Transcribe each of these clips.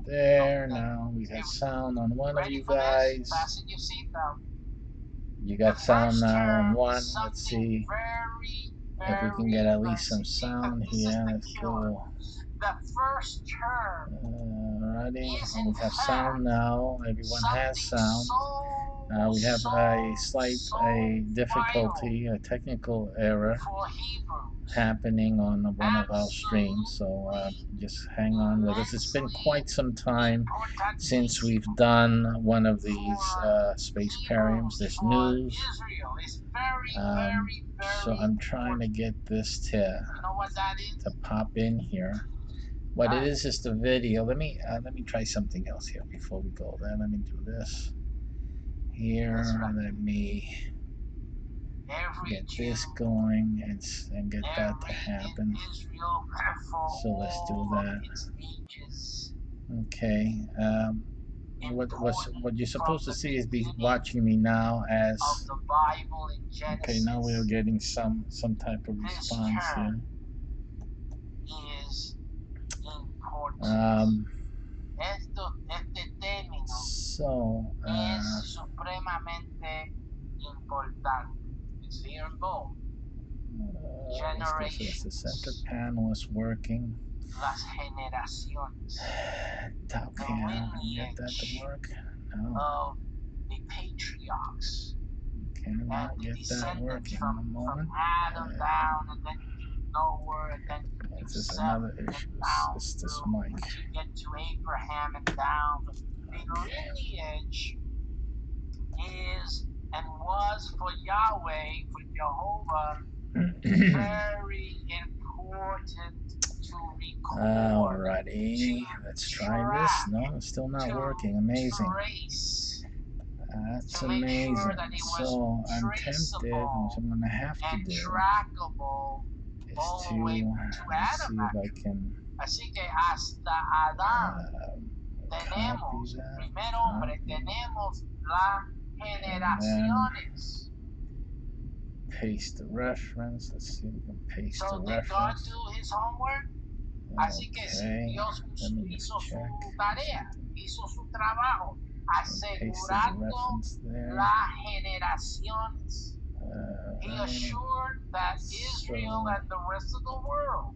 there. Now we got sound on one of you guys. You got sound now on one. Let's see if we can get at least some sound here. Let's go. Alrighty, we have sound now. Everyone has sound. We have a slight difficulty, a technical error happening on one of our streams, so just hang on with us. It's been quite some time since we've done one of these space pariums, this news. So I'm trying to get this to pop in here. What it is the video. Let me try something else here before we go there. Let me do this here. Let me get this going and get that to happen. So let's do that. Okay. What you're supposed to see is be watching me now as. Okay, now we are getting some type of response here. So. Is the center panel is working. Okay, get that to work. No. Cannot get that working. One moment. This is another issue. It's this mic. Very important to record. Alrighty, let's try this. No, it's still not working. Amazing. That's amazing. So I'm tempted, what I'm gonna have to do is to let's see if I can copy that. And then paste the reference. Let's see if we can paste the reference. Okay, let me just check. Paste the reference there. He assured that Israel and the rest of the world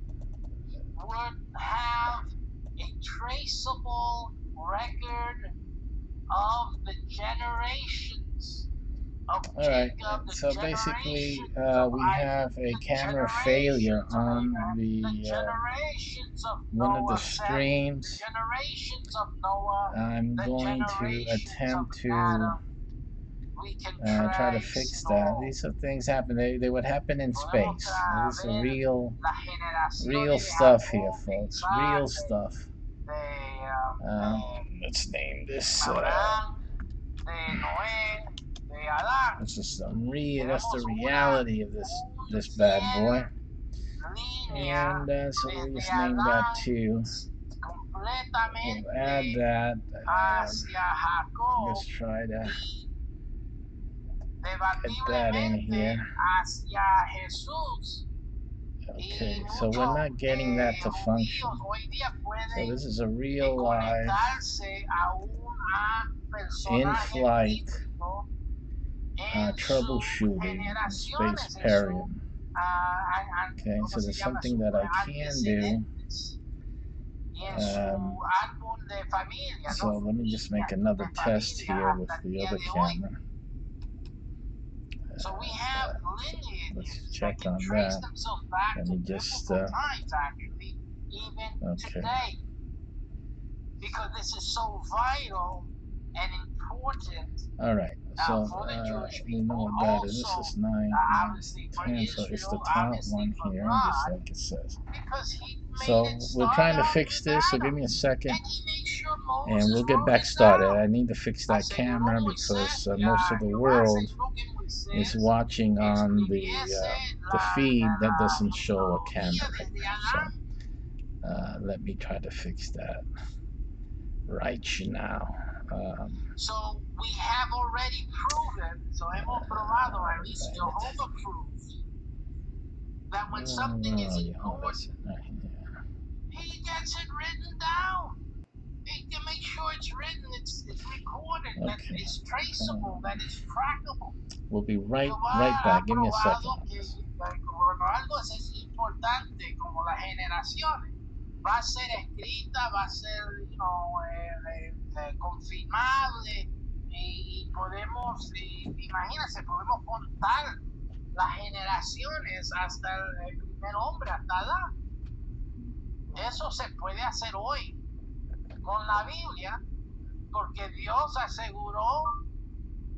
would have a traceable record of the generations. Alright, so basically we have a camera failure on the one of the streams. I'm going to attempt to try to fix that. These are things happen. They would happen in space. This is real stuff here, folks. Real stuff. Let's name this. This is some that's the reality of this bad boy. And so we'll just name that too. We'll add that. Let's try to get that in here. Okay, so we're not getting that to function. So this is a real live, in-flight troubleshooting in space parium. Okay, so there's something that I can do. So let me just make another test here with the other camera. Let's check on that. Let me just okay. Because this is so vital and important. All right, so we know what that is. This is 9, 10, so it's the top one here, just like it says. So we're trying to fix this, so give me a second, and we'll get back started. I need to fix that camera because most of the world is watching on the feed that doesn't show a camera right now. So let me try to fix that right now. So we have already proven, so hemos probado, at least Jehovah proves, that when something is important, he gets it written down. He Okay. We'll be right back. Give me a second on this. Va a ser escrita, va a ser, confirmable y podemos, imagínense, podemos contar las generaciones hasta el primer hombre, hasta Adán. Eso se puede hacer hoy con la Biblia, porque Dios aseguró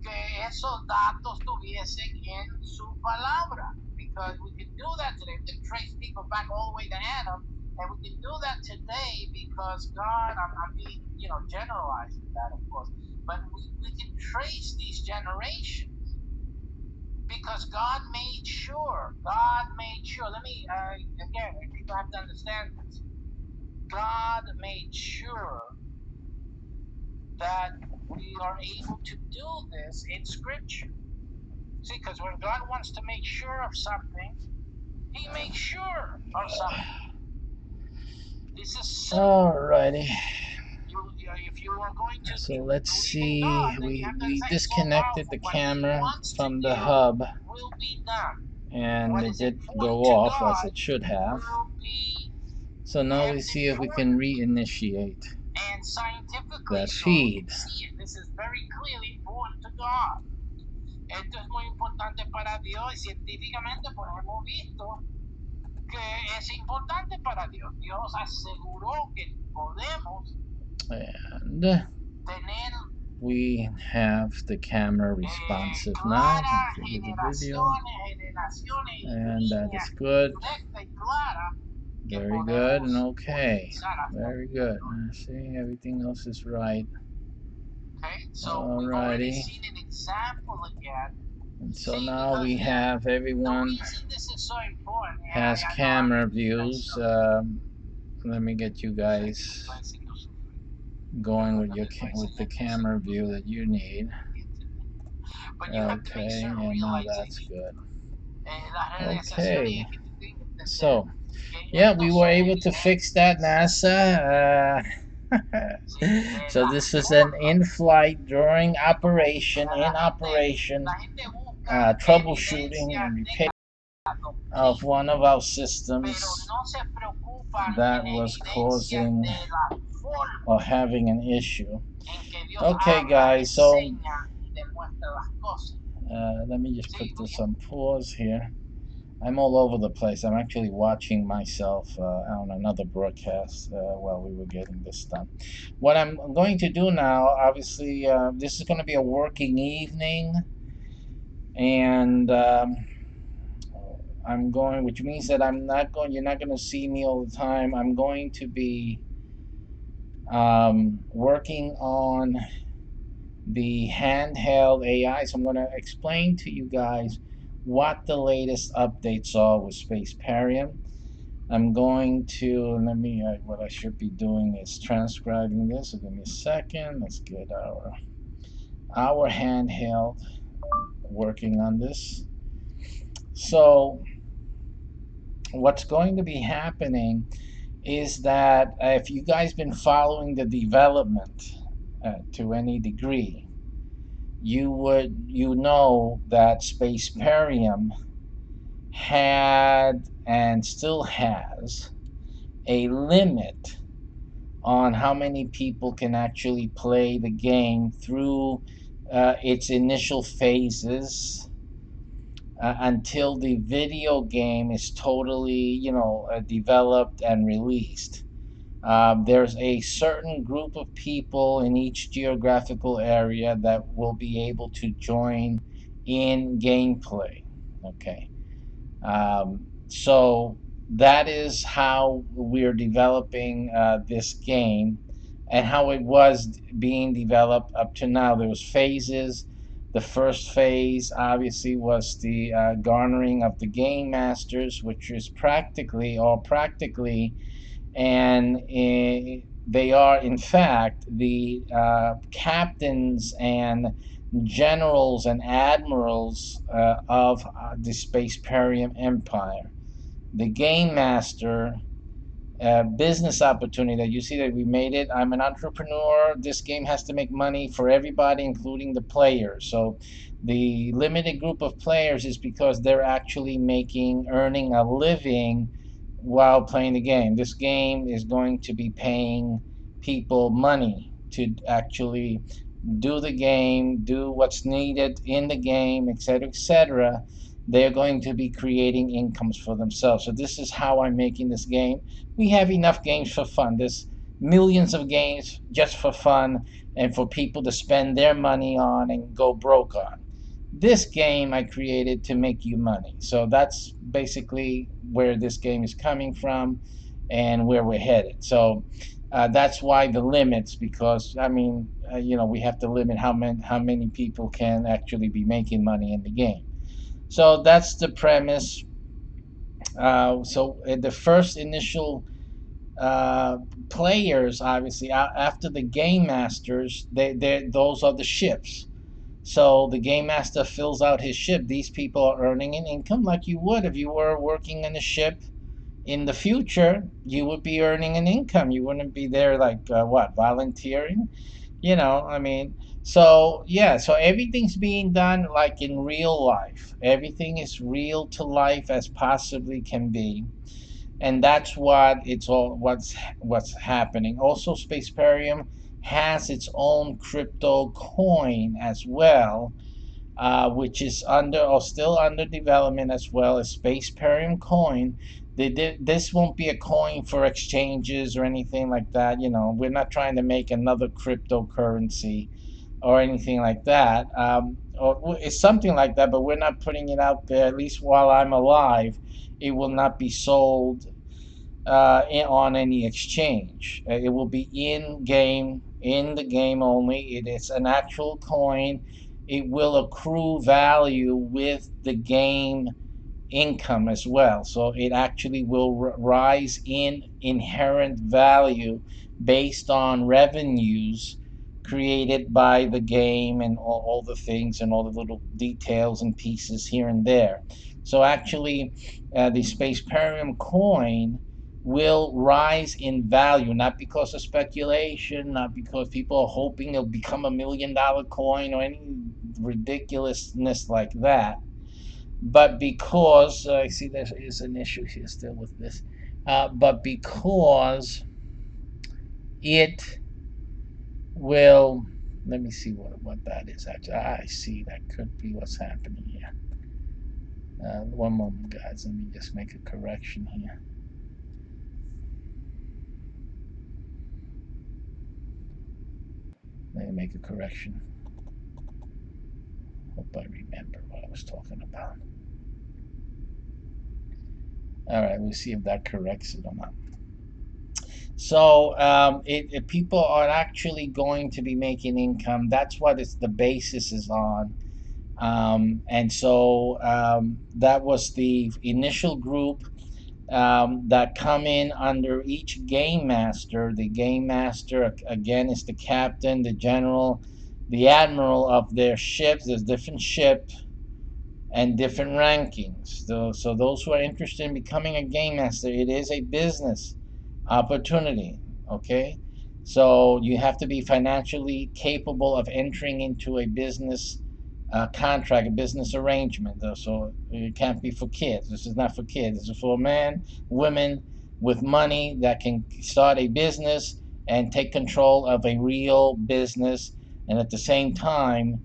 que esos datos tuviesen en su palabra. Because we can do that today. We can trace people back all the way to Adam, and we can do that today because God, I'm being, generalizing that, of course, but we can trace these generations because God made sure. Let me, again, people have to understand this. God made sure that we are able to do this in Scripture. See, because when God wants to make sure of something, He makes sure of something. This is simple. Alrighty. If you are going to, so let's see. God, we disconnected the camera from the hub, and it did go off as it should have. So now we see if we can reinitiate that feed. This is very clearly important to God. Esto es muy importante para Dios y científicamente pues hemos visto que es importante para Dios. Dios aseguró que podemos and tener we have the camera responsive now. Give the video, and that is good. Very good and okay. Very good. See, everything else is right. Alrighty. And so now we have everyone has camera views. Let me get you guys going with the camera view that you need. Okay, and now that's good. Okay, so yeah, we were able to fix that, NASA. So this is an in-flight during operation, troubleshooting and repair of one of our systems that was causing or having an issue. Okay, guys, so let me just put this on pause here. I'm all over the place. I'm actually watching myself on another broadcast while we were getting this done. What I'm going to do now, obviously, this is going to be a working evening, and I'm going, which means that you're not going to see me all the time. I'm going to be working on the handheld AI. So I'm going to explain to you guys what the latest updates are with SpaceParium. I'm going to, what I should be doing is transcribing this. So give me a second. Let's get our handheld working on this. So what's going to be happening is that if you guys been following the development to any degree, you know that SpaceParium had and still has a limit on how many people can actually play the game through its initial phases until the video game is totally, developed and released. There's a certain group of people in each geographical area that will be able to join in gameplay. Okay. So that is how we're developing this game and how it was being developed up to now. There was phases. The first phase obviously was the garnering of the game masters, which is practically, and they are in fact the captains and generals and admirals of the SpaceParium Empire. The game master business opportunity that you see that we made it. I'm an entrepreneur. This game has to make money for everybody, including the players. So the limited group of players is because they're actually earning a living while playing the game. This game is going to be paying people money to actually do the game, do what's needed in the game, etc., etc. They're going to be creating incomes for themselves. So this is how I'm making this game. We have enough games for fun. There's millions of games just for fun and for people to spend their money on and go broke on. This game I created to make you money. So that's basically where this game is coming from and where we're headed. So that's why the limits, because I mean, we have to limit how many people can actually be making money in the game. So that's the premise. The first initial uh, players, obviously, after the game masters, those are the ships. So the game master fills out his ship. These people are earning an income like you would if you were working in a ship in the future. You would be earning an income. You wouldn't be there like what, volunteering? I mean, so yeah, so everything's being done like in real life. Everything is real to life as possibly can be, and that's what's happening. Also, Spaceparium has its own crypto coin as well, which is under or still under development as well as Spaceparium coin. This won't be a coin for exchanges or anything like that. We're not trying to make another cryptocurrency or anything like that. Or it's something like that, but we're not putting it out there. At least while I'm alive, it will not be sold on any exchange. It will be in game, in the game only. It is an actual coin. It will accrue value with the game income as well. So it actually will rise in inherent value based on revenues created by the game and all the things and all the little details and pieces here and there. So actually, the Spaceparium coin will rise in value, not because of speculation, not because people are hoping it'll become $1 million coin or any ridiculousness like that, but because I see there is an issue here still with this, but because it will, let me see what that is. Actually, I see that could be what's happening here. One moment, guys. Let me just make a correction here. Let me make a correction. Hope I remember what I was talking about. All right, we'll see if that corrects it or not. So people are actually going to be making income. That's what the basis is on. And so that was the initial group that come in under each game master. The game master, again, is the captain, the general, the admiral of their ships. There's different ships and different rankings. So those who are interested in becoming a game master, it is a business opportunity. Okay, so you have to be financially capable of entering into a business contract, a business arrangement. So it can't be for kids. This is not for kids. This is for men, women with money that can start a business and take control of a real business, and at the same time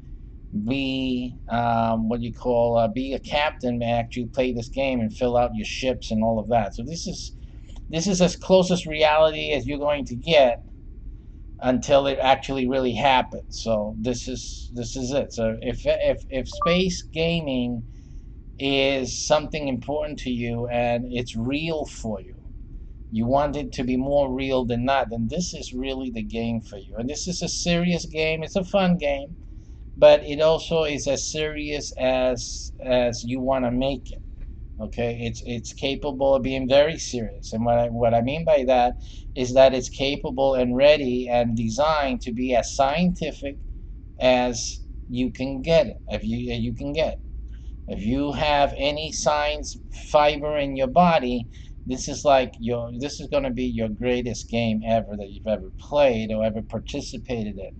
be what you call be a captain, and actually play this game and fill out your ships and all of that. So this is as close as reality as you're going to get until it actually really happens. So this is it. So if space gaming is something important to you and it's real for you, you want it to be more real than not, then this is really the game for you. And this is a serious game. It's a fun game, but it also is as serious as you want to make it. Okay, it's capable of being very serious, and what I mean by that is that it's capable and ready and designed to be as scientific as you can get it. If you can get, if you have any science fiber in your body, This is like this is going to be your greatest game ever that you've ever played or ever participated in.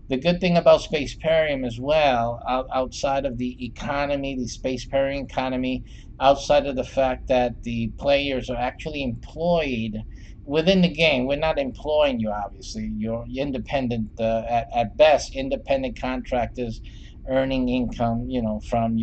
The good thing about Spaceparium as well, outside of the economy, the Spaceparium economy, outside of the fact that the players are actually employed within the game. We're not employing you, obviously. You're independent, at best, independent contractors earning income, from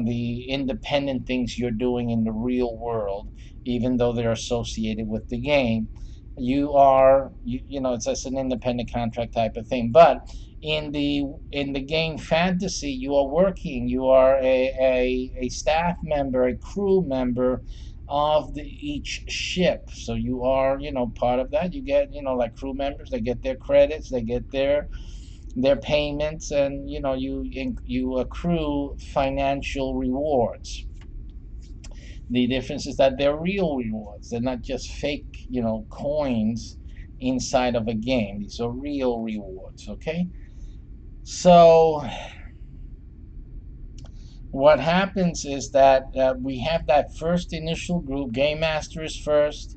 the independent things you're doing in the real world, even though they're associated with the game. It's just an independent contract type of thing. But in the game fantasy, you are working. You are a staff member, a crew member of each ship. So you are, part of that. You get, like crew members, they get their credits, they get their payments, and you accrue financial rewards. The difference is that they're real rewards. They're not just fake, coins inside of a game. These are real rewards, okay? So what happens is that we have that first initial group. Game Master is first.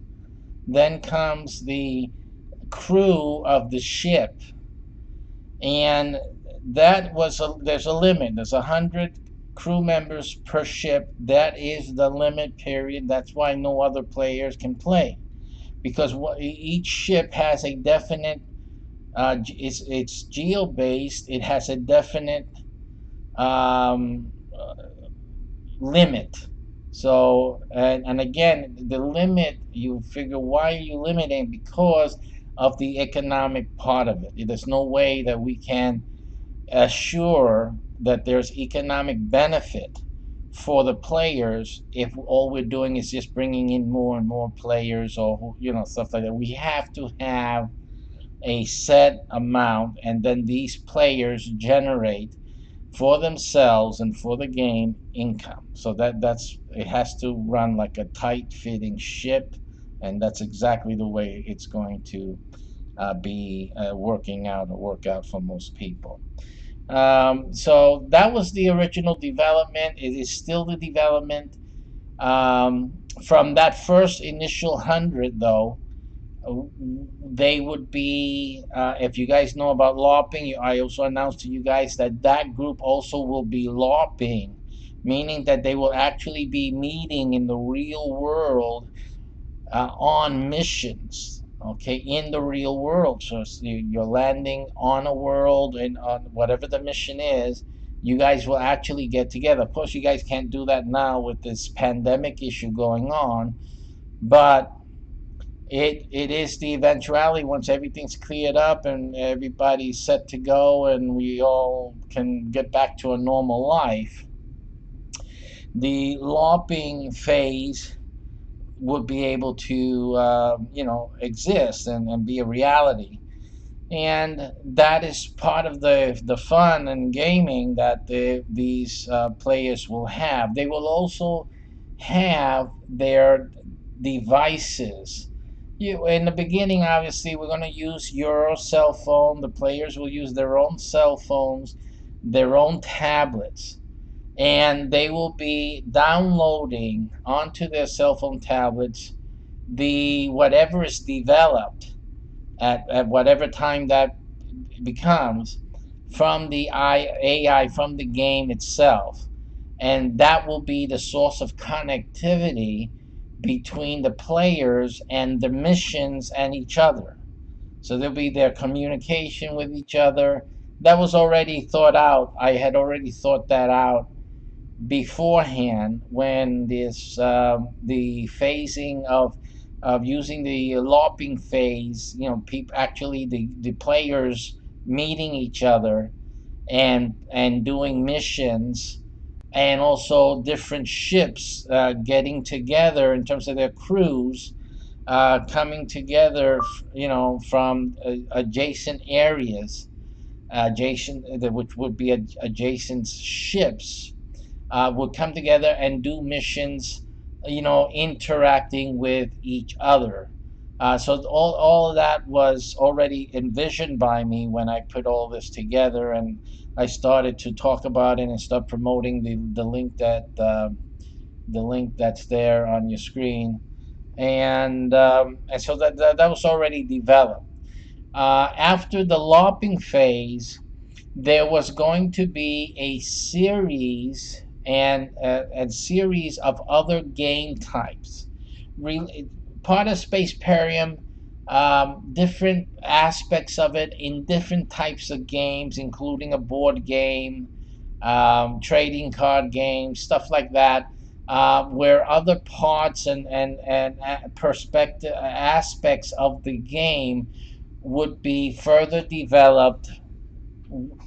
Then comes the crew of the ship, and there's a limit. There's 100 crew members per ship. That is the limit, period. That's why no other players can play, because each ship has a definite, it's geo based. It has a definite limit. So, and again, the limit, you figure, why are you limiting? Because of the economic part of it. There's no way that we can assure that there's economic benefit for the players if all we're doing is just bringing in more and more players, or stuff like that. We have to have a set amount, and then these players generate for themselves and for the game income. So that's it has to run like a tight fitting ship, and that's exactly the way it's going to be work out for most people. So that was the original development. It is still the development. From that first initial 100, though, they would be, if you guys know about LARPing, I also announced to you guys that that group also will be LARPing, meaning that they will actually be meeting in the real world, on missions, okay, in the real world. So you're landing on a world, and on whatever the mission is, you guys will actually get together. Of course, you guys can't do that now with this pandemic issue going on, but it is the eventuality, once everything's cleared up and everybody's set to go and we all can get back to a normal life, the LARPing phase would be able to exist and be a reality. And that is part of the fun and gaming that these players will have. They will also have their devices. In the beginning, obviously, we're going to use your cell phone. The players will use their own cell phones, their own tablets, and they will be downloading onto their cell phone tablets the whatever is developed at whatever time that becomes from the AI, from the game itself. And that will be the source of connectivity between the players and the missions and each other. So there'll be their communication with each other. That was already thought out. I had already thought that out beforehand, when the phasing of using the LARPing phase, people actually, the players meeting each other and doing missions, and also different ships getting together in terms of their crews, coming together, from adjacent areas, which would be adjacent ships, would come together and do missions, interacting with each other. So all of that was already envisioned by me when I put all this together, and I started to talk about it and start promoting the link that the link that's there on your screen, and so that was already developed. After the LARPing phase, there was going to be a series and a series of other game types. Part of Spaceparium, different aspects of it in different types of games, including a board game, trading card games, stuff like that, where other parts and perspective aspects of the game would be further developed,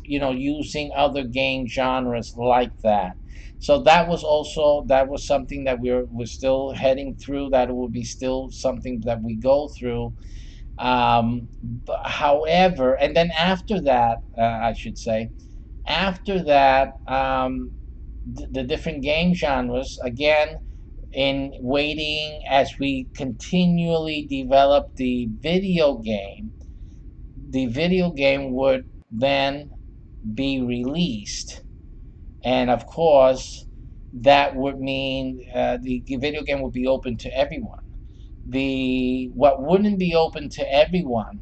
using other game genres like that. So that was something that we're still heading through. That will be still something that we go through. However, and then after that, I should say, after that, the different game genres again. In waiting as we continually develop the video game would then be released. And of course, that would mean the video game would be open to everyone. What wouldn't be open to everyone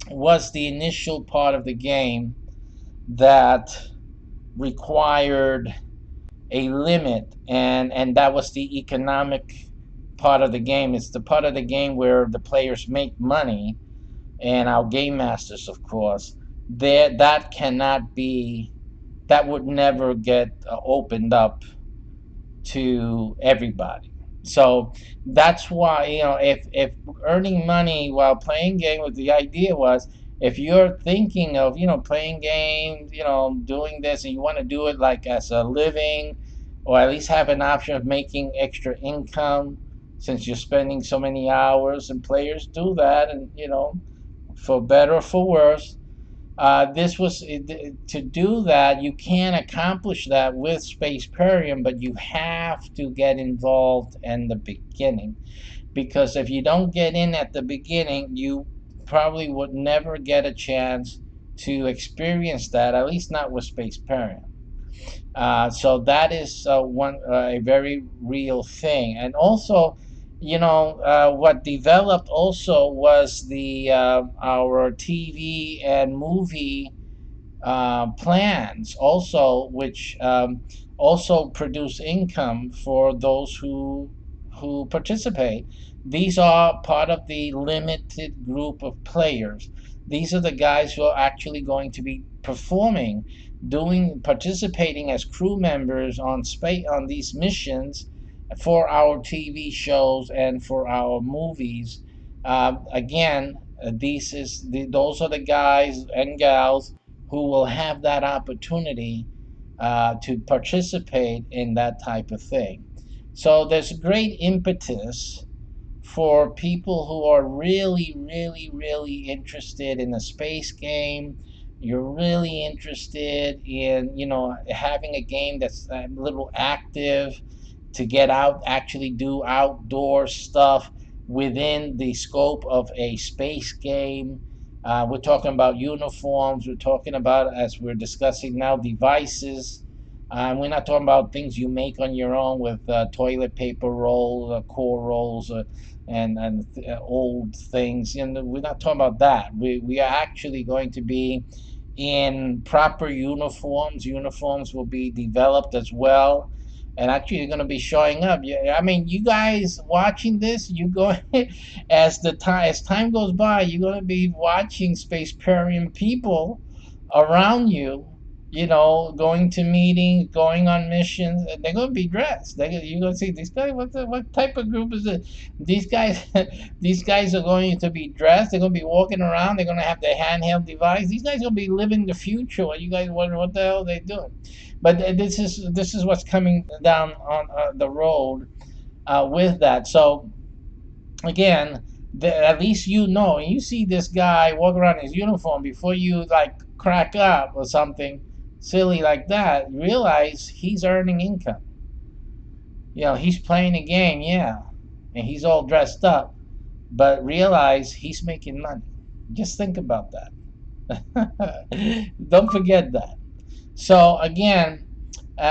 was the initial part of the game that required a limit, and that was the economic part of the game. It's the part of the game where the players make money, and our game masters, of course, there that cannot be, that would never get opened up to everybody. So that's why, if earning money while playing game, with the idea was, if you're thinking of, playing games, doing this, and you want to do it like as a living, or at least have an option of making extra income, since you're spending so many hours, and players do that, and for better or for worse, this was to do that. You can accomplish that with Spaceparium, but you have to get involved in the beginning, because if you don't get in at the beginning, you probably would never get a chance to experience that. At least not with Spaceparium. So that is a very real thing, and also, what developed also was the our TV and movie plans also, which also produce income for those who participate. These are part of the limited group of players. These are the guys who are actually going to be performing, participating as crew members on these missions for our TV shows and for our movies. Again, those are the guys and gals who will have that opportunity to participate in that type of thing. So there's great impetus for people who are really, really, really interested in a space game. You're really interested in, having a game that's a little active, to get out, actually do outdoor stuff within the scope of a space game. We're talking about uniforms. We're talking about, as we're discussing now, devices. We're not talking about things you make on your own with toilet paper rolls, core rolls, and old things. We're not talking about that. We are actually going to be in proper uniforms. Uniforms will be developed as well, and actually, you're going to be showing up. Yeah, I mean, you guys watching this, you go as time goes by, you're going to be watching Spaceparium people around you. Going to meetings, going on missions. They're going to be dressed. You're going to see these guys. What type of group is it? These guys, these guys are going to be dressed. They're going to be walking around. They're going to have their handheld device. These guys are going to be living the future. While you guys wonder what the hell they're doing. But this is what's coming down on the road with that. So again, at least you see this guy walk around in his uniform, before you like crack up or something silly like that. Realize he's earning income. He's playing a game, yeah, and he's all dressed up, but realize he's making money. Just think about that. Don't forget that. So again,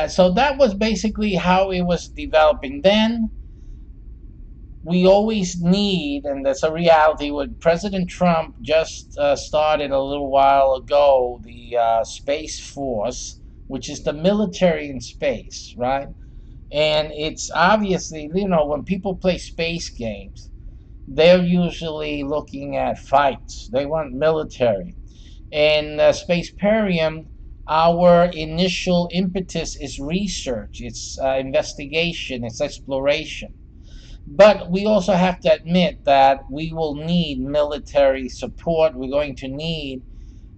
So that was basically how it was developing. Then we always need, and that's a reality, what President Trump just started a little while ago, the Space Force, which is the military in space, right? And it's obviously, when people play space games, they're usually looking at fights. They want military. In Spaceparium, our initial impetus is research, it's investigation, it's exploration. But we also have to admit that we will need military support. We're going to need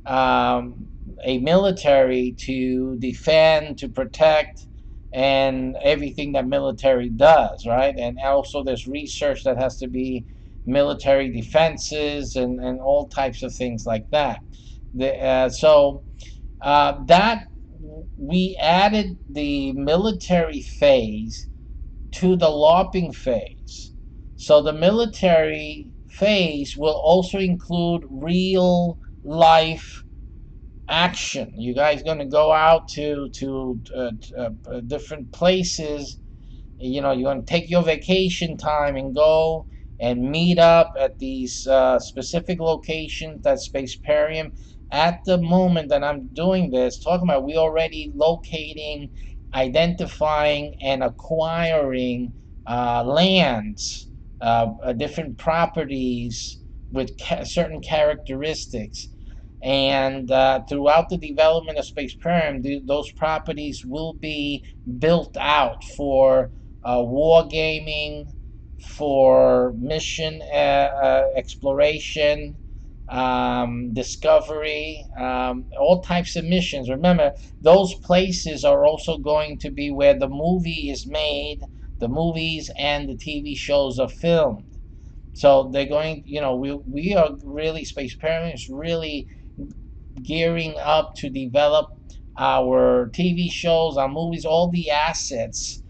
um, a military to defend, to protect, and everything that military does, right? And also, there's research that has to be military defenses and all types of things like that. That we added the military phase to the LARPing phase. So the military phase will also include real life action. You guys going to go out to different places. You're going to take your vacation time and go and meet up at these specific locations that Spaceparium. At the moment that I'm doing this, talking about, we already locating, identifying, and acquiring lands, different properties with certain characteristics. And throughout the development of Spaceparium, those properties will be built out for wargaming, for mission exploration, discovery, all types of missions. Remember, those places are also going to be where the movie is made, the movies and the TV shows are filmed. So they're going, we are really, Spaceparium is really gearing up to develop our TV shows, our movies, all the assets,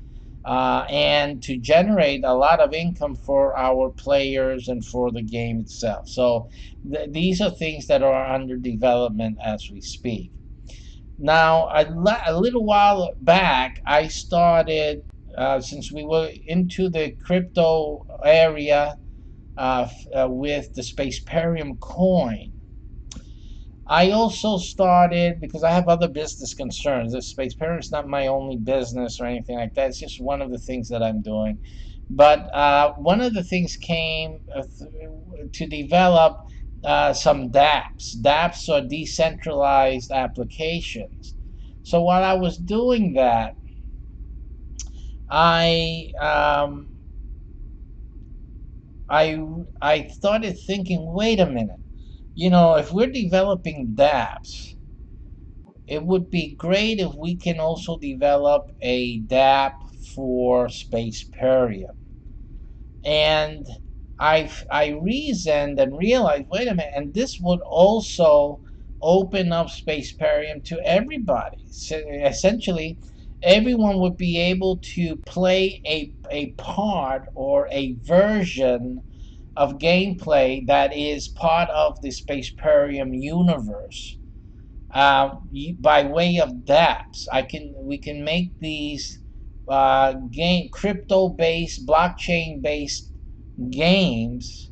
and to generate a lot of income for our players and for the game itself. So these are things that are under development as we speak. Now, a little while back, I started, since we were into the crypto area with the Spaceparium coin. I also started, because I have other business concerns. The Spaceparium is not my only business or anything like that. It's just one of the things that I'm doing. But one of the things came to develop some dApps. dApps are decentralized applications. So while I was doing that, I um, I started thinking, wait a minute. If we're developing dApps, it would be great if we can also develop a dApp for Spaceparium. And I reasoned and realized, wait a minute, and this would also open up Spaceparium to everybody. So essentially, everyone would be able to play a part or a version of gameplay that is part of the Spaceparium universe by way of dApps. We can make these crypto based, blockchain based games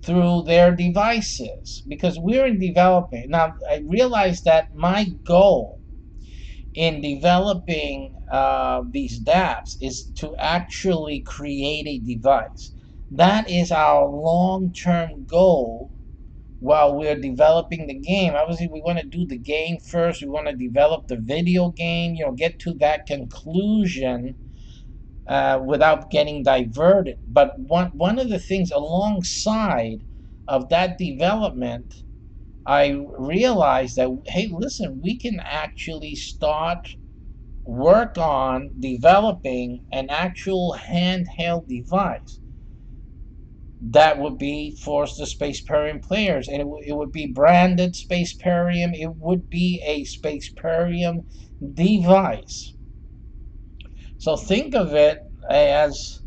through their devices, because we're in developing now. I realize that my goal in developing these dApps is to actually create a device. That is our long-term goal while we're developing the game. Obviously, we want to do the game first. We want to develop the video game, get to that conclusion without getting diverted. But one of the things alongside of that development, I realized that, hey, listen, we can actually start work on developing an actual handheld device that would be for the Spaceparium players, and it would be branded Spaceparium. It would be a Spaceparium device. So think of it as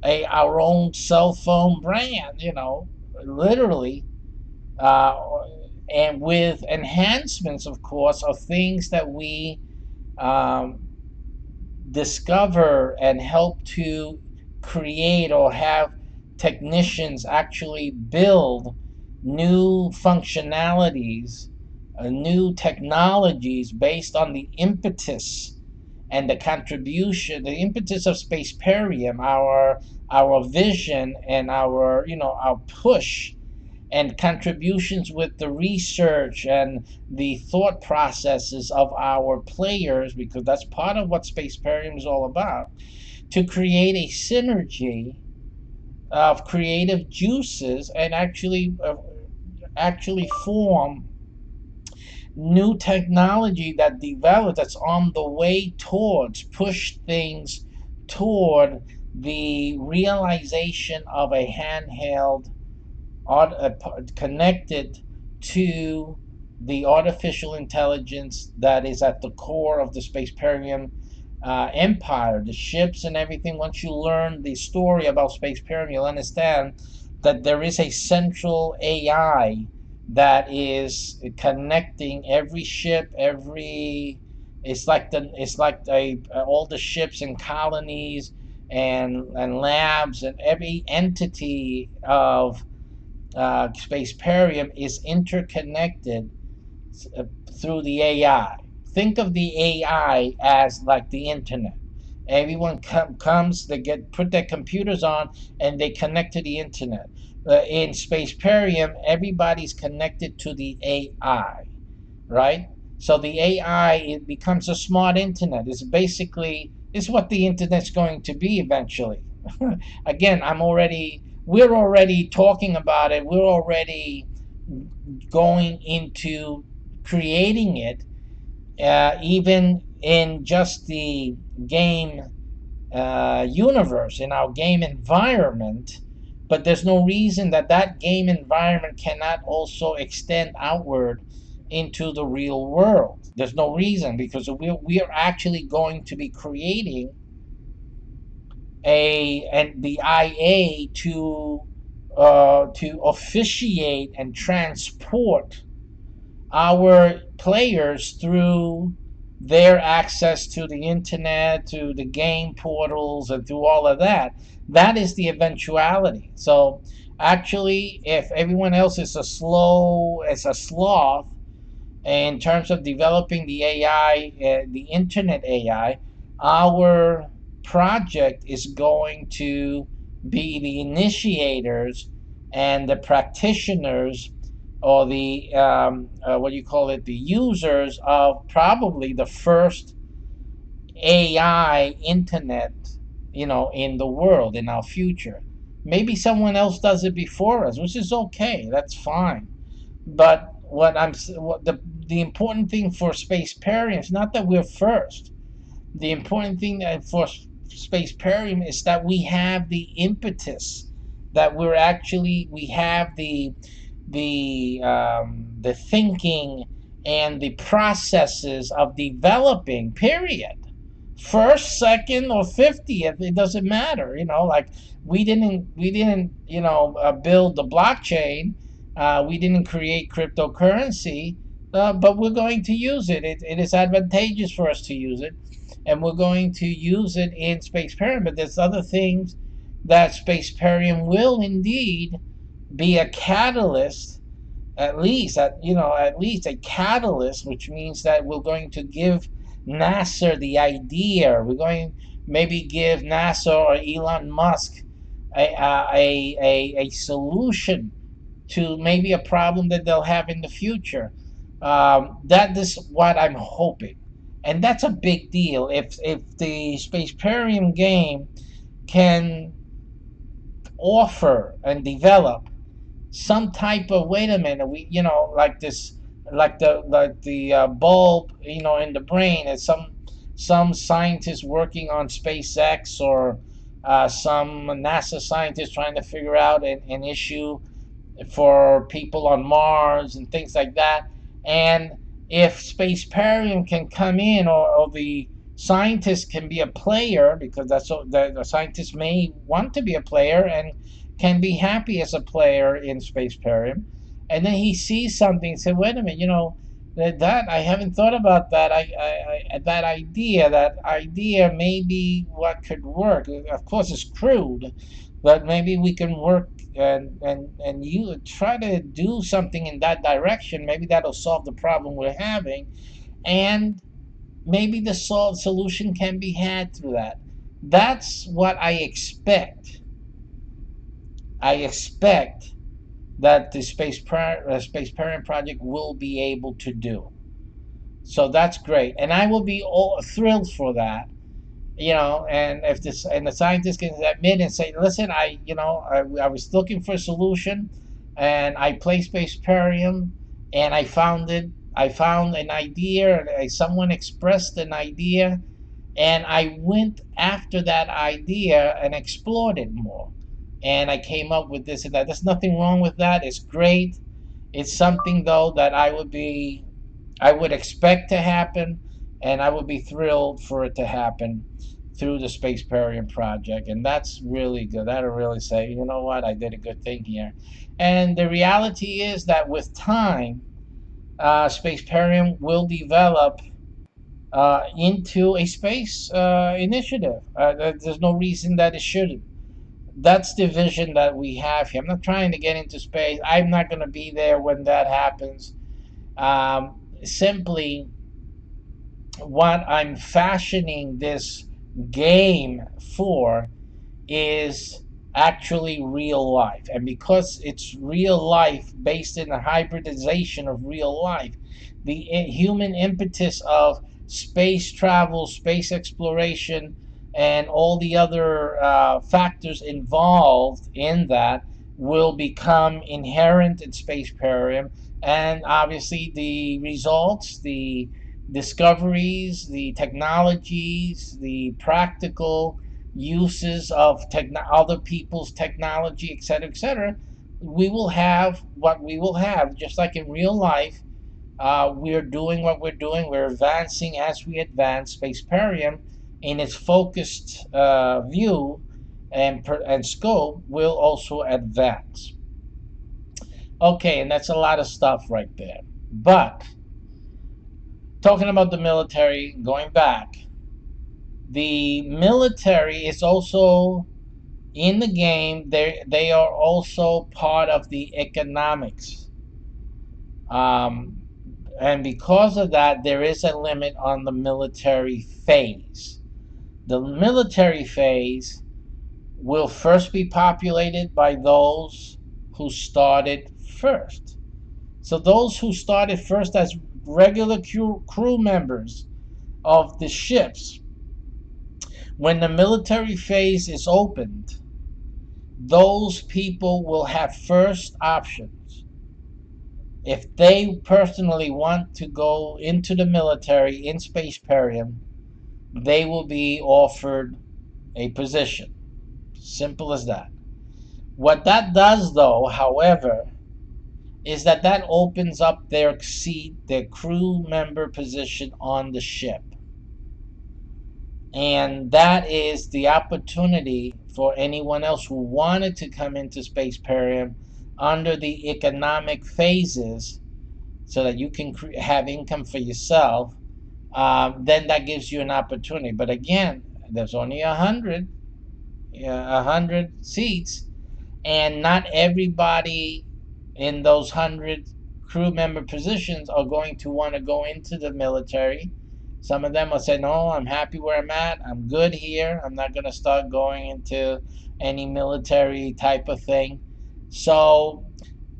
our own cell phone brand, literally, uh, and with enhancements, of course, of things that we um, discover and help to create or have technicians actually build new functionalities, new technologies based on the impetus and the contribution, the impetus of Spaceparium, our vision and our push and contributions with the research and the thought processes of our players, because that's part of what Spaceparium is all about, to create a synergy of creative juices and actually form new technology that develops, that's on the way towards push things toward the realization of a handheld connected to the artificial intelligence that is at the core of the Spaceparium empire, the ships and everything. Once you learn the story about Spaceparium, you'll understand that there is a central AI that is connecting every ship, every it's like all the ships and colonies and labs and every entity of Spaceparium is interconnected uh, through the AI. Think of the AI as like the internet. Everyone comes, they put their computers on, and they connect to the internet. In Spaceparium, everybody's connected to the AI, right? So the AI, it becomes a smart internet. It's what the internet's going to be eventually. Again, we're already talking about it. We're already going into creating it, even in just the game universe, in our game environment. But there's no reason that game environment cannot also extend outward into the real world. There's no reason, because we are actually going to be creating the IA to officiate and transport our players through their access to the internet, to the game portals, and through all of that. That is the eventuality. So actually, if everyone else is a sloth in terms of developing the AI, the internet AI, our project is going to be the initiators and the practitioners, or the what do you call it, the users of probably the first AI internet, in the world, in our future. Maybe someone else does it before us, which is okay. That's fine. But what the important thing for Spaceparium is not that we're first. The important thing that for Spaceparium is that we have the impetus, that we have the thinking and the processes of developing. Period. First, second, or 50th, it doesn't matter. Like we didn't build the blockchain. We didn't create cryptocurrency, but we're going to use it. It is advantageous for us to use it, and we're going to use it in Spaceparium. But there's other things that Spaceparium will indeed be a catalyst, at least a catalyst, which means that we're going to give NASA the idea. We're going maybe give NASA or Elon Musk a solution to maybe a problem that they'll have in the future. That is what I'm hoping, and that's a big deal. If the Spaceparium game can offer and develop some type of, wait a minute, we like this, like the bulb, in the brain, is some scientists working on SpaceX, or some NASA scientists trying to figure out an issue for people on Mars and things like that. And if Spaceparium can come in, or the scientist can be a player, because that's what the scientist may want to be a player and can be happy as a player in Spaceparium, and then he sees something and says, wait a minute, That I haven't thought about that. That idea maybe what could work. Of course, it's crude, but maybe we can work and you try to do something in that direction. Maybe that'll solve the problem we're having, and maybe the solution can be had through that. That's what I expect. I expect that the Space Parent Project will be able to do. So that's great, and I will be thrilled for that. And if this and the scientists can admit and say, listen, I was looking for a solution, and I played Spaceparium, and I found it. I found an idea, and someone expressed an idea, and I went after that idea and explored it more, and I came up with this and that. There's nothing wrong with that. It's great. It's something though that I would expect to happen, and I would be thrilled for it to happen through the Spaceparium project, and that's really good. That'll really say, you know what, I did a good thing here. And the reality is that with time, Spaceparium will develop into a space initiative. There's no reason that it shouldn't. That's the vision that we have here. I'm not trying to get into space. I'm not going to be there when that happens. Simply, what I'm fashioning this game for is actually real life. And because it's real life based in the hybridization of real life, the human impetus of space travel, space exploration, and all the other factors involved in that will become inherent in Spaceparium. And obviously, the results, the discoveries, the technologies, the practical uses of other people's technology, etc., we will have what we will have. Just like in real life, we're doing what we're doing. We're advancing as we advance. Spaceparium, in its focused view and scope, will also advance. Okay, and that's a lot of stuff right there. But talking about the military, going back, the military is also in the game. They are also part of the economics, um, and because of that, there is a limit on the military phase. The military phase will first be populated by those who started first. So those who started first as regular crew members of the ships, when the military phase is opened, those people will have first options. If they personally want to go into the military in Spaceparium, they will be offered a position. Simple as that. What that does, though, however, is that opens up their seat, their crew member position on the ship. And that is the opportunity for anyone else who wanted to come into Spaceparium under the economic phases so that you can have income for yourself. Then that gives you an opportunity. But again, there's only 100 seats, and not everybody in those 100 crew member positions are going to want to go into the military. Some of them will say, no, I'm happy where I'm at. I'm good here. I'm not going to start going into any military type of thing. So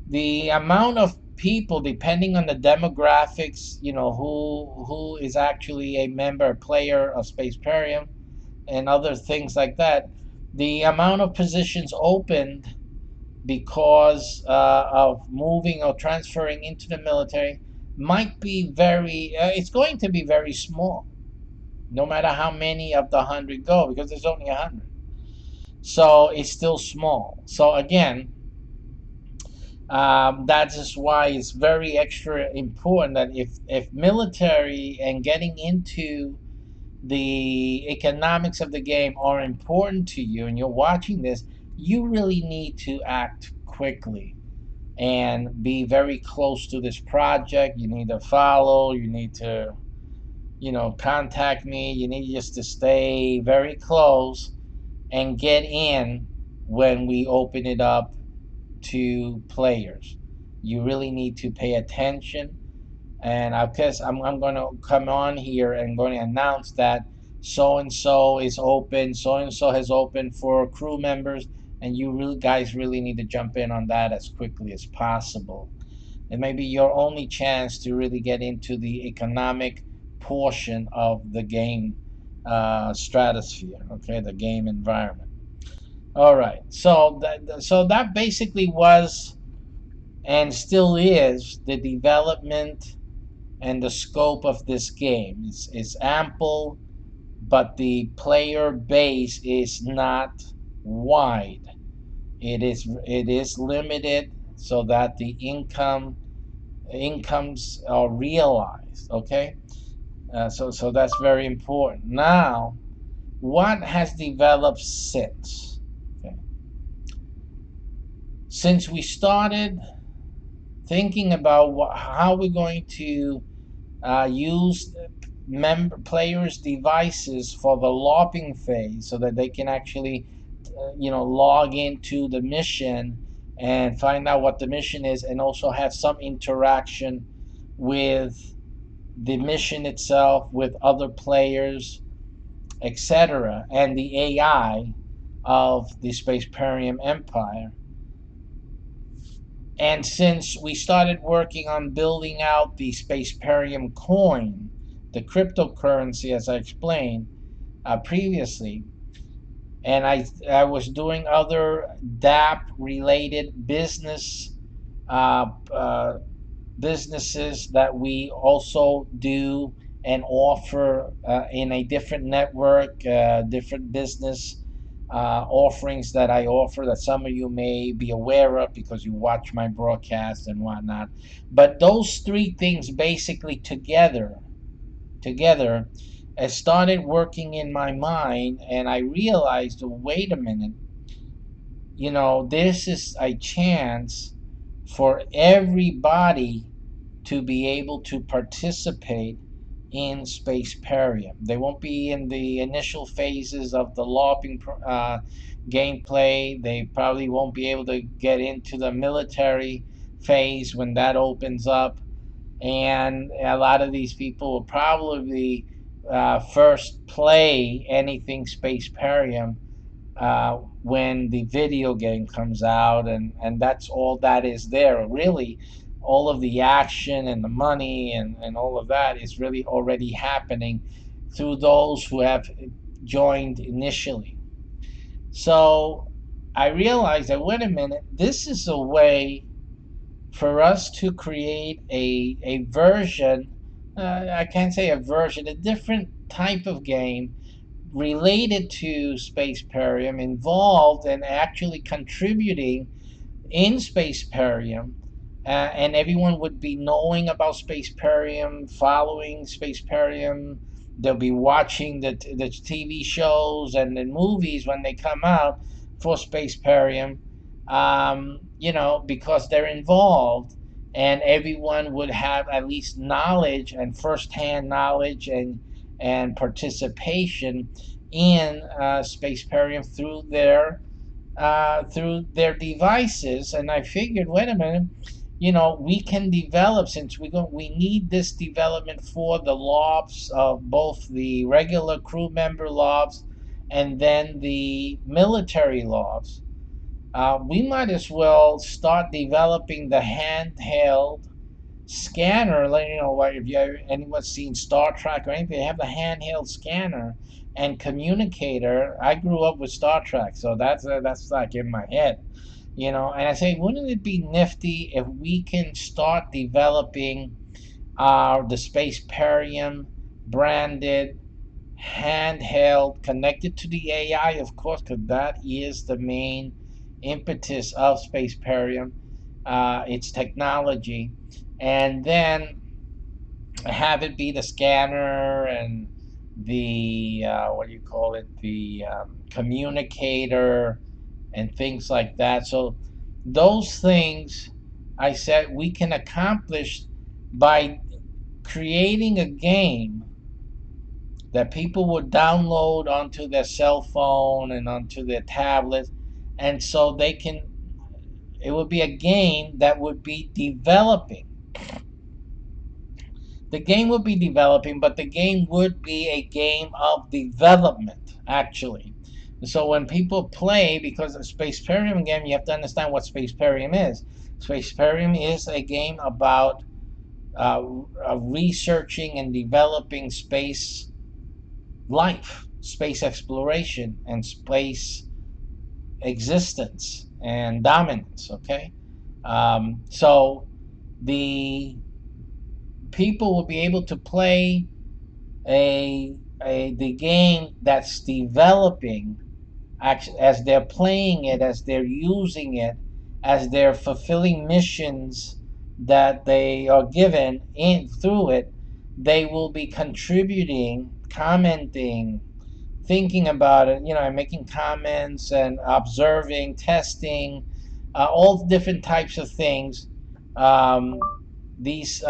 the amount of people, depending on the demographics, who is actually a member, a player of Spaceparium and other things like that, the amount of positions opened because of moving or transferring into the military might be it's going to be very small, no matter how many of the 100 go, because there's only 100. So it's still small. So again, that is why it's very extra important that if military and getting into the economics of the game are important to you and you're watching this, you really need to act quickly. and be very close to this project. You need to follow, you need to, contact me. You need just to stay very close and get in when we open it up to players. You really need to pay attention. And I guess I'm going to come on here and going to announce that so and so is open, so and so has opened for crew members, and you really guys really need to jump in on that as quickly as possible. It may be your only chance to really get into the economic portion of the game stratosphere, okay, the game environment. All right, so that basically was and still is the development and the scope of this game. It's ample, but the player base is not wide. It is limited so that the incomes are realized. Okay, so that's very important. Now, what has developed since? Okay. Since we started thinking about how we're going to use players' devices for the lopping phase, so that they can actually, log into the mission and find out what the mission is, and also have some interaction with the mission itself, with other players, etc., and the AI of the Spaceparium Empire. And since we started working on building out the Spaceparium coin, the cryptocurrency, as I explained previously, and I was doing other DApp related uh, uh, businesses that we also do and offer in a different network, different business offerings that I offer that some of you may be aware of because you watch my broadcast and whatnot. But those three things basically together started working in my mind, and I realized, wait a minute, this is a chance for everybody to be able to participate in Spaceparium. They won't be in the initial phases of the LARPing gameplay. They probably won't be able to get into the military phase when that opens up. And a lot of these people will probably first play anything Spaceparium when the video game comes out, and that's all that is there. Really, all of the action and the money and all of that is really already happening through those who have joined initially. So I realized that, wait a minute, this is a way for us to create a version, I can't say a version, a different type of game related to Spaceparium, involved and actually contributing in Spaceparium, and everyone would be knowing about Spaceparium, following Spaceparium. They'll be watching the TV shows and the movies when they come out for Spaceparium, because they're involved, and everyone would have at least knowledge and firsthand knowledge and participation in Spaceparium through their devices. And I figured, wait a minute, we can develop, since we need this development for the lobs of both the regular crew member lobs and then the military lobs. We might as well start developing the handheld scanner. Like, like if anyone's seen Star Trek or anything, they have the handheld scanner and communicator. I grew up with Star Trek, so that's like in my head, And I say, wouldn't it be nifty if we can start developing the Spaceparium branded handheld, connected to the AI, of course, because that is the main impetus of Spaceparium, its technology, and then have it be the scanner and the what do you call it, the communicator and things like that. So those things I said we can accomplish by creating a game that people would download onto their cell phone and onto their tablet, and so they can. It would be a game that would be developing. The game would be developing, but the game would be a game of development, actually. So when people play, because a Spaceparium game, you have to understand what Spaceparium is. Spaceparium is a game about researching and developing space life, space exploration, and space existence and dominance. Okay, so the people will be able to play the game that's developing as they're playing it, as they're using it, as they're fulfilling missions that they are given in through it. They will be contributing, commenting, thinking about it, and making comments and observing, testing, all different types of things. These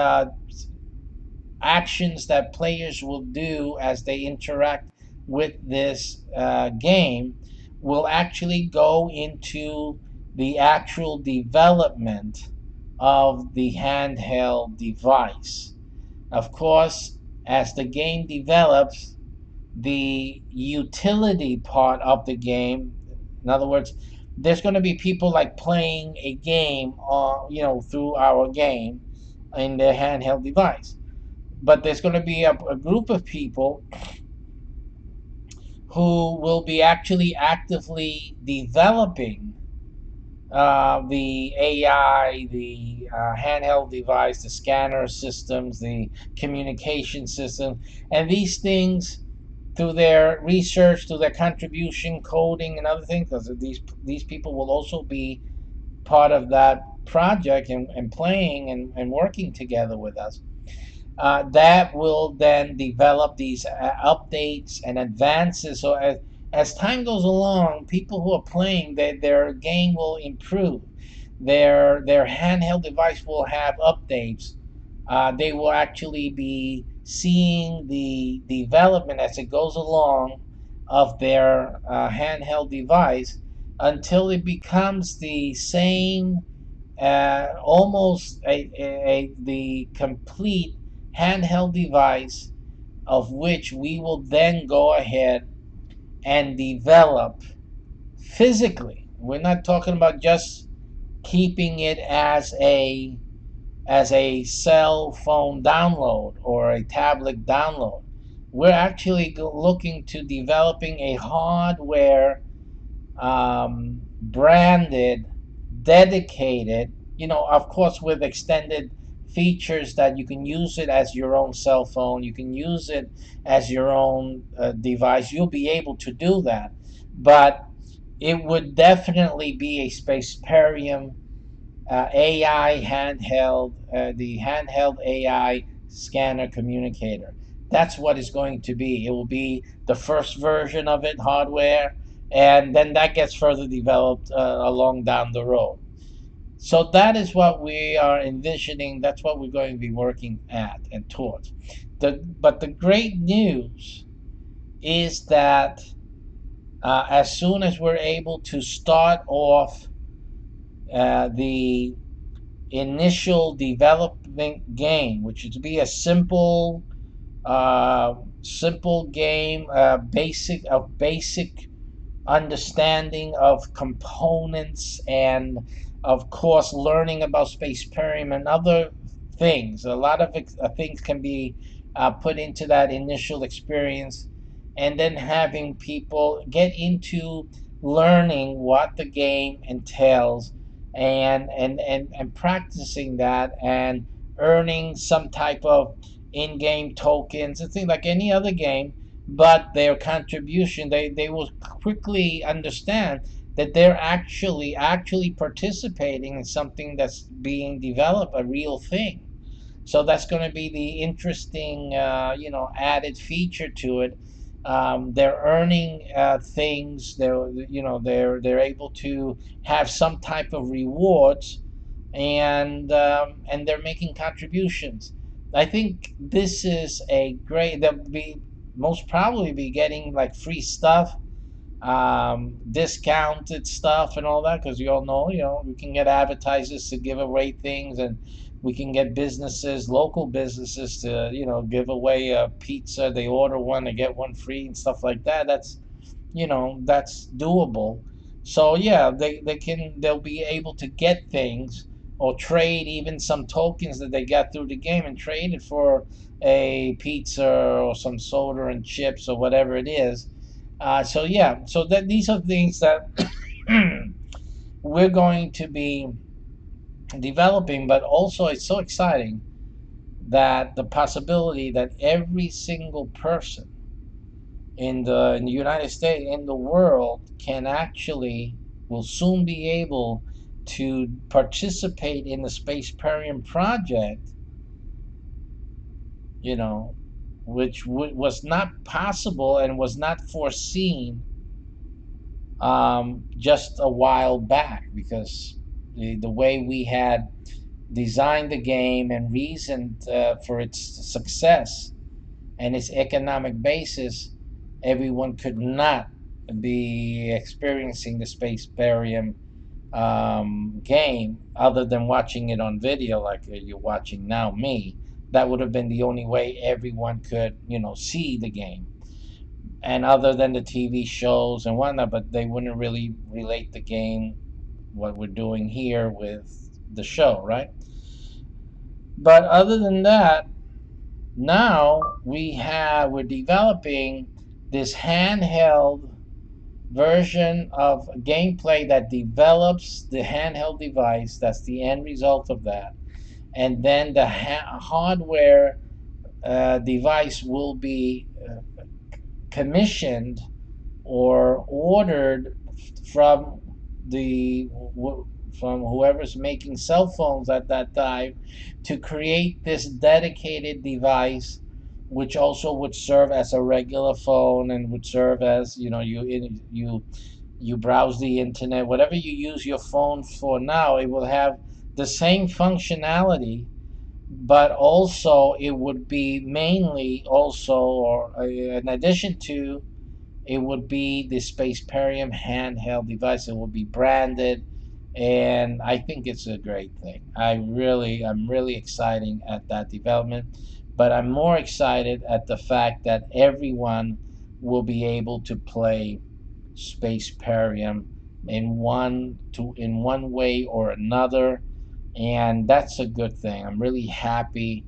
actions that players will do as they interact with this game will actually go into the actual development of the handheld device. Of course, as the game develops, the utility part of the game, in other words, there's going to be people like playing a game, through our game in their handheld device, but there's going to be a group of people who will be actually actively developing the AI, the handheld device, the scanner systems, the communication system, and these things through their research, through their contribution, coding, and other things, because these people will also be part of that project and playing and working together with us. That will then develop these updates and advances. So as time goes along, people who are playing, their game will improve. Their handheld device will have updates. They will actually be seeing the development as it goes along of their handheld device until it becomes the same, almost the complete handheld device of which we will then go ahead and develop physically. We're not talking about just keeping it as a cell phone download or a tablet download. We're actually looking to developing a hardware, branded, dedicated, of course, with extended features that you can use it as your own cell phone, you can use it as your own device. You'll be able to do that, but it would definitely be a Spaceparium AI handheld, the handheld AI scanner communicator. That's what it's going to be. It will be the first version of it, hardware, and then that gets further developed along down the road. So that is what we are envisioning. That's what we're going to be working at and towards. But the great news is that as soon as we're able to start off the initial development game, which is to be a simple game, basic understanding of components, and of course learning about Spaceparium and other things. A lot of things can be put into that initial experience, and then having people get into learning what the game entails, and practicing that, and earning some type of in-game tokens and things like any other game. But their contribution, they will quickly understand that they're actually participating in something that's being developed, a real thing. So that's going to be the interesting, added feature to it. They're earning things. They're able to have some type of rewards and they're making contributions. I think this is a great. They'll be most probably be getting like free stuff, discounted stuff, and all that, because you all know, we can get advertisers to give away things, and we can get businesses, local businesses, to give away a pizza. They order one, they get one free, and stuff like that. That's doable. So yeah, they'll be able to get things, or trade even some tokens that they got through the game, and trade it for a pizza or some soda and chips or whatever it is. So yeah, so that these are things that we're going to be developing, but also it's so exciting that the possibility that every single person in the United States, in the world, can actually will soon be able to participate in the Space Perium project, you know, which was not possible and was not foreseen just a while back, because the way we had designed the game and reasoned for its success and its economic basis, everyone could not be experiencing the Space Barium game other than watching it on video, like you're watching now me. That would have been the only way everyone could, see the game. And other than the TV shows and whatnot, but they wouldn't really relate the game, what we're doing here with the show, right? But other than that, now we're developing this handheld version of gameplay that develops the handheld device. That's the end result of that. And then the hardware device will be commissioned or ordered from the from whoever's making cell phones at that time, to create this dedicated device, which also would serve as a regular phone, and would serve as, you browse the internet, whatever you use your phone for now. It will have the same functionality, but also it would be mainly also, or in addition to, it would be the Space Perium handheld device. It will be branded, and I think it's a great thing. I'm really excited at that development, but I'm more excited at the fact that everyone will be able to play Space Perium in one way or another, and that's a good thing. I'm really happy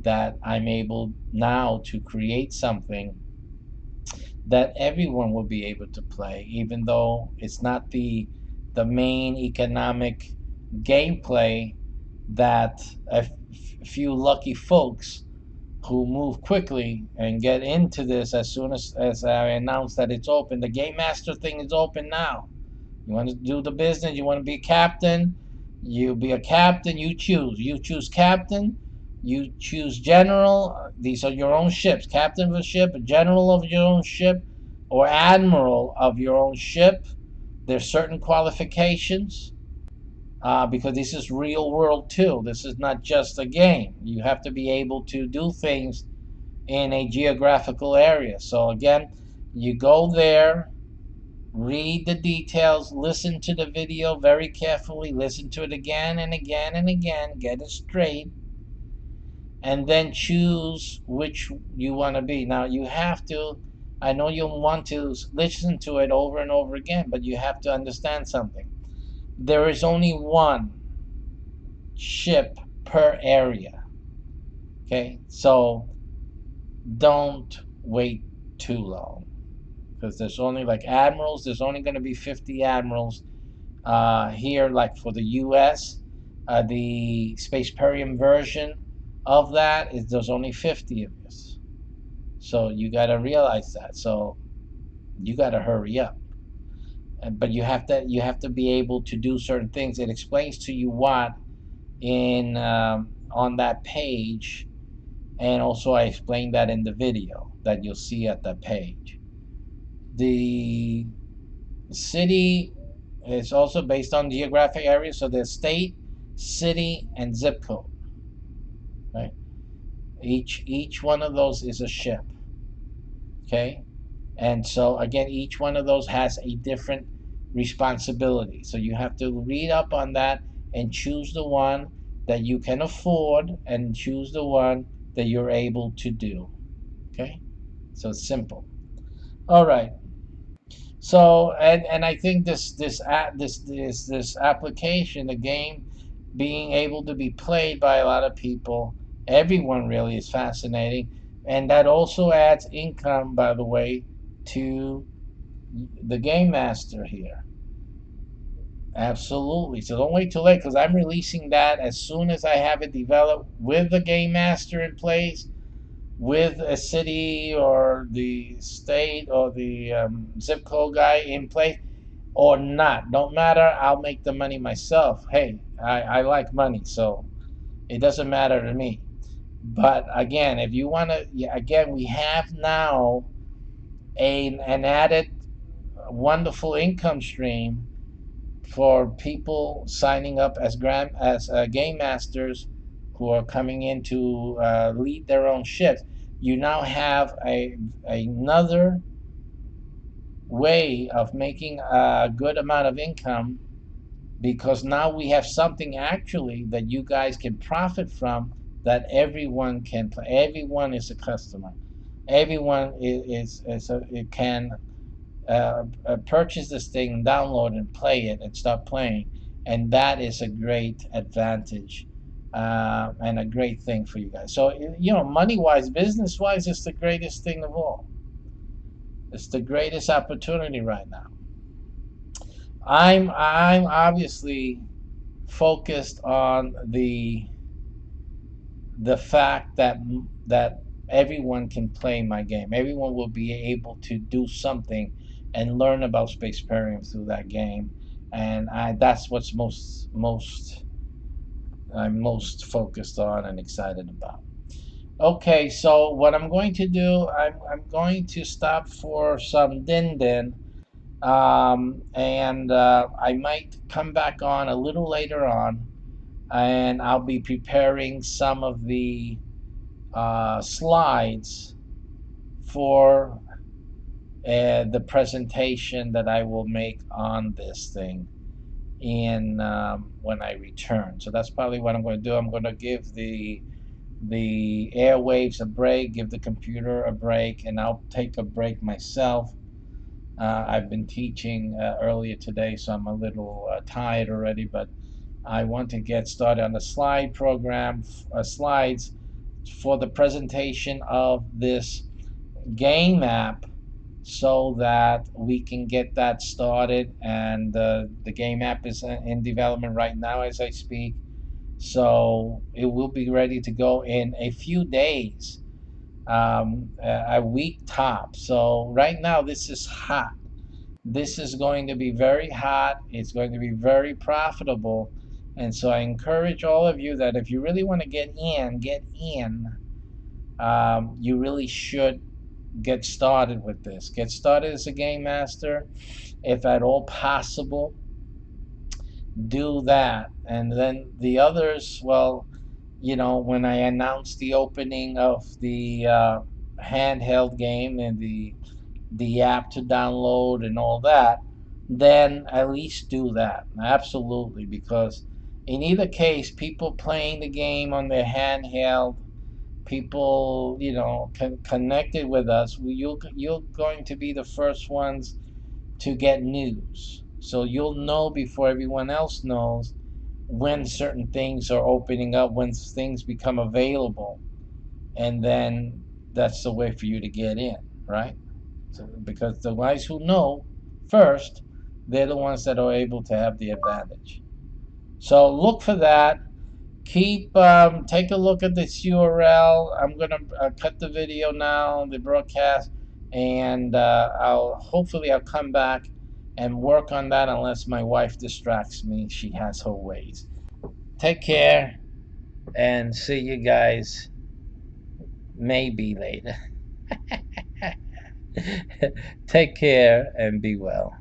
that I'm able now to create something that everyone will be able to play, even though it's not the main economic gameplay that few lucky folks who move quickly and get into this as soon as I announce that it's open. The Game Master thing is open now. You want to do the business, you want to be a captain, you be a captain, you choose. You choose captain, you choose general. These are your own ships. Captain of a ship, a general of your own ship, or admiral of your own ship. There's certain qualifications, because this is real world too. This is not just a game. You have to be able to do things in a geographical area. So again, you go there, read the details, listen to the video very carefully, listen to it again and again and again, get it straight, and then choose which you want to be. Now, you have to, I know you'll want to listen to it over and over again, but you have to understand something. There is only one ship per area. Okay? So don't wait too long, because there's only, like, admirals, there's only going to be 50 admirals here, like for the US. The Space Perium version of that is there's only 50 of us. So you got to realize that. So you got to hurry up. But you have to be able to do certain things. It explains to you what in on that page, and also I explained that in the video that you'll see at that page. The city is also based on geographic area. So the state city, and zip code. Right? Each one of those is a ship. Okay? And so again, each one of those has a different responsibility. So you have to read up on that and choose the one that you can afford and choose the one that you're able to do. Okay? So it's simple. All right. So and I think this application, the game being able to be played by a lot of people, everyone really, is fascinating, and that also adds income, by the way, to the game master here. Absolutely. So don't wait too late, because I'm releasing that as soon as I have it developed with the game master in place, with a city or the state or the zip code guy in place or not. Don't matter. I'll make the money myself. Hey, I like money, so it doesn't matter to me. But again, if you want to, yeah, again, we have now an added wonderful income stream for people signing up as game masters who are coming in to lead their own ships. You now have another way of making a good amount of income, because now we have something actually that you guys can profit from, that everyone can play. Everyone is a customer. Everyone it can purchase this thing, download and play it, and start playing. And that is a great advantage and a great thing for you guys. So, money wise, business wise, it's the greatest thing of all. It's the greatest opportunity right now. I'm obviously focused on the fact that everyone can play my game. Everyone will be able to do something and learn about Spaceparium through that game, and that's what's I'm most focused on and excited about. Okay, so what I'm going to do, I'm going to stop for some din din, and I might come back on a little later on, and I'll be preparing some of the slides for the presentation that I will make on this thing in when I return. So that's probably what I'm going to do. I'm going to give the airwaves a break, give the computer a break, and I'll take a break myself. I've been teaching earlier today, so I'm a little tired already, but I want to get started on the slide program, slides for the presentation of this game app, so that we can get that started. And the game app is in development right now as I speak, so it will be ready to go in a few days, a week top. So right now this is hot. This is going to be very hot. It's going to be very profitable. And so I encourage all of you that if you really want to get in. You really should get started with this. Get started as a game master, if at all possible. Do that, and then the others. Well, when I announce the opening of the handheld game and the app to download and all that, then at least do that. Absolutely, because in either case, people playing the game on their handheld, people connected with us, you're going to be the first ones to get news, so you'll know before everyone else knows when certain things are opening up, when things become available, and then that's the way for you to get in, right? So, because the guys who know first, they're the ones that are able to have the advantage. So look for that. Take a look at this URL. I'm gonna cut the video now, the broadcast, and I'll come back and work on that, unless my wife distracts me. She has her ways. Take care, and see you guys maybe later. Take care and be well.